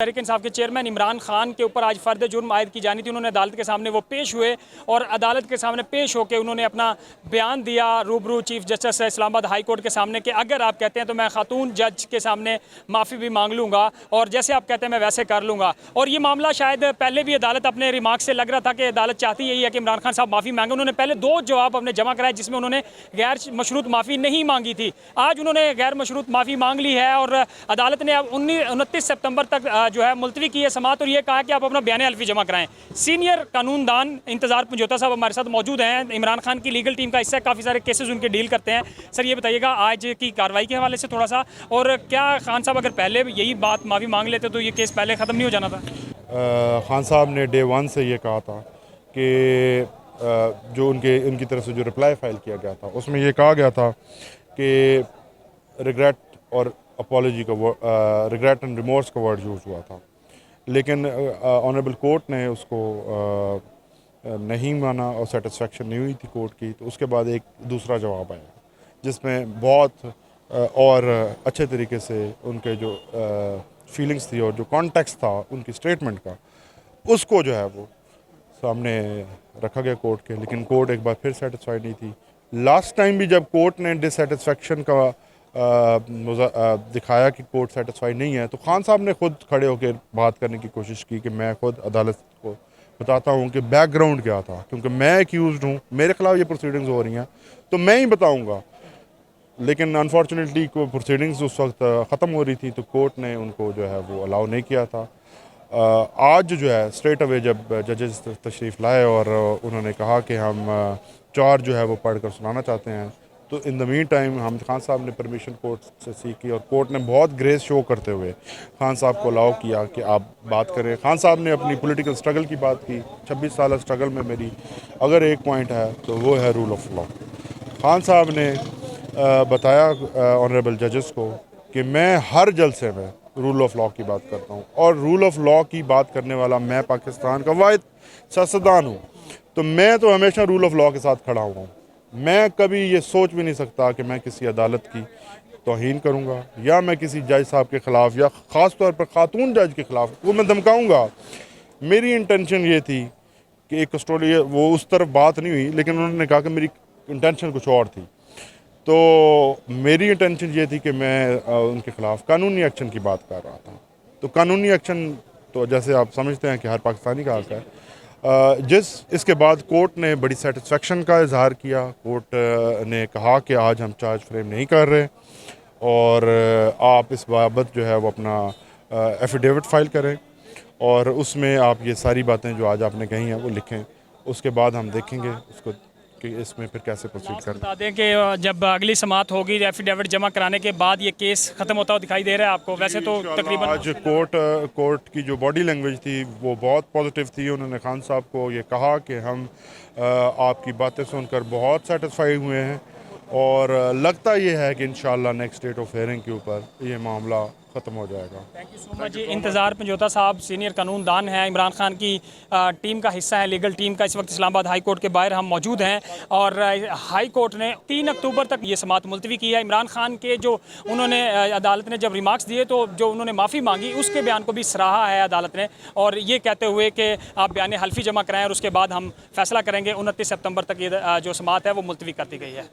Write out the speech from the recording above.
तहरीक इंसाफ के चेयरमैन इमरान खान के ऊपर आज फ़र्द जुर्म आयद की जानी थी। उन्होंने अदालत के सामने वो पेश हुए और अदालत के सामने पेश होकर उन्होंने अपना बयान दिया रूबरू chief justice Islamabad high court के सामने कि अगर आप कहते हैं तो मैं खातून जज के सामने माफ़ी भी मांग लूँगा और जैसे आप कहते हैं मैं वैसे कर लूँगा। और ये मामला शायद पहले भी अदालत अपने रिमार्क से लग रहा था कि अदालत चाहती यही है कि इमरान खान साहब माफ़ी मांगे। उन्होंने पहले 2 जवाब अपने जमा कराए जिसमें उन्होंने गैर मशरूत माफ़ी नहीं मांगी थी। आज उन्होंने गैर मशरूत माफ़ी मांग ली है और अदालत ने अब 29 सितंबर तक जो है मुलतवी की है समाअत और ये कहा कि आप अपना बयान हल्फी जमा कराएं। सीनियर कानूनदान इंतजार पंजोता साहब हमारे साथ मौजूद हैं, इमरान खान की लीगल टीम का हिस्सा, काफ़ी सारे केसेस उनके डील करते हैं। सर ये बताइएगा आज की कार्रवाई के हवाले से थोड़ा सा, और क्या खान साहब अगर पहले यही बात माफ़ी मांग लेते तो ये केस पहले ख़त्म नहीं हो जाना था? खान साहब ने डे 1 से ये कहा था कि जो उनकी तरफ से जो रिप्लाई फाइल किया गया था उसमें ये कहा गया था कि रिग्रेट और अपॉलॉजी का रिग्रेट एंड रिमोर्स का वर्ड यूज़ हुआ था, लेकिन ऑनरेबल कोर्ट ने उसको नहीं माना और सेटिस्फेक्शन नहीं हुई थी कोर्ट की। तो उसके बाद एक दूसरा जवाब आया जिसमें बहुत और अच्छे तरीके से उनके जो फीलिंग्स थी और जो कॉन्टेक्स्ट था उनकी स्टेटमेंट का, उसको जो है वो सामने रखा गया कोर्ट के। लेकिन कोर्ट एक बार फिर सेटिस्फाइड नहीं थी। लास्ट टाइम भी जब कोर्ट ने डिससेटिस्फेक्शन का दिखाया कि कोर्ट सेटिस्फाइड नहीं है, तो खान साहब ने खुद खड़े होकर बात करने की कोशिश की कि मैं खुद अदालत को बताता हूँ कि बैकग्राउंड क्या था, क्योंकि मैं एक्यूज्ड हूँ, मेरे खिलाफ ये प्रोसीडिंग्स हो रही हैं तो मैं ही बताऊँगा। लेकिन अनफॉर्चुनेटली को प्रोसीडिंग्स उस वक्त ख़त्म हो रही थी तो कोर्ट ने उनको जो है वो अलाउ नहीं किया था। आज जो है स्ट्रेट अवे जब जजेस तशरीफ़ लाए और उन्होंने कहा कि हम चार्ज जो है वो पढ़ कर सुनाना चाहते हैं, तो in the mean time Hamid Khan साहब ने परमिशन कोर्ट से सीखी और कोर्ट ने बहुत ग्रेस शो करते हुए खान साहब को अलाउ किया कि आप बात करें। खान साहब ने अपनी पॉलिटिकल स्ट्रगल की बात की। 26 साल स्ट्रगल में मेरी अगर एक पॉइंट है तो वो है रूल ऑफ लॉ। खान साहब ने बताया ऑनरेबल जजेस को कि मैं हर जलसे में रूल ऑफ लॉ की बात करता हूँ और रूल ऑफ लॉ की बात करने वाला मैं पाकिस्तान का वाहिद सियासतदान हूँ, तो मैं तो हमेशा रूल ऑफ लॉ के साथ खड़ा हुआ हूँ। मैं कभी ये सोच भी नहीं सकता कि मैं किसी अदालत की तौहीन करूँगा या मैं किसी जज साहब के ख़िलाफ़ या ख़ास तौर पर ख़ातून जज के ख़िलाफ़ वो मैं धमकाऊँगा। मेरी इंटेंशन ये थी कि एक स्टोरी वो उस तरफ बात नहीं हुई, लेकिन उन्होंने कहा कि मेरी इंटेंशन कुछ और थी। तो मेरी इंटेंशन ये थी कि मैं उनके ख़िलाफ़ कानूनी एक्शन की बात कर रहा था। तो कानूनी एक्शन तो जैसे आप समझते हैं कि हर पाकिस्तानी का हक़ है। इसके बाद कोर्ट ने बड़ी सेटिस्फेक्शन का इजहार किया। कोर्ट ने कहा कि आज हम चार्ज फ्रेम नहीं कर रहे और आप इस बाबत जो है वो अपना एफिडेविट फ़ाइल करें और उसमें आप ये सारी बातें जो आज आपने कही हैं वो लिखें। उसके बाद हम देखेंगे उसको कि इसमें फिर कैसे प्रोसीड करना। बता दें कि जब अगली समाअत होगी एफिडेविट जमा कराने के बाद ये केस ख़त्म होता हुआ दिखाई दे रहा है आपको? वैसे तो तकरीबन आज कोर्ट की जो बॉडी लैंग्वेज थी वो बहुत पॉजिटिव थी। उन्होंने खान साहब को ये कहा कि हम आपकी बातें सुनकर बहुत सेटिस्फाई हुए हैं और लगता ये है कि इंशाल्लाह नेक्स्ट डेट ऑफ हियरिंग के ऊपर ये मामला ख़त्म हो जाएगा। थैंक यू सो मच जी। इंतज़ार पंजोता साहब सीनियर कानूनदान हैं, इमरान खान की टीम का हिस्सा है, लीगल टीम का। इस वक्त इस्लामाबाद हाई कोर्ट के बाहर हम मौजूद हैं और हाई कोर्ट ने 3 अक्टूबर तक ये समाअत मुलतवी की है। इमरान खान के जो उन्होंने अदालत ने जब रिमार्क्स दिए तो जो उन्होंने माफ़ी मांगी उसके बयान को भी सराहा है अदालत ने, और ये कहते हुए कि आप बयान हल्फी जमा कराएँ और उसके बाद हम फैसला करेंगे। 29 सितंबर तक ये जो समाअत है वो मुलतवी कर दी गई है।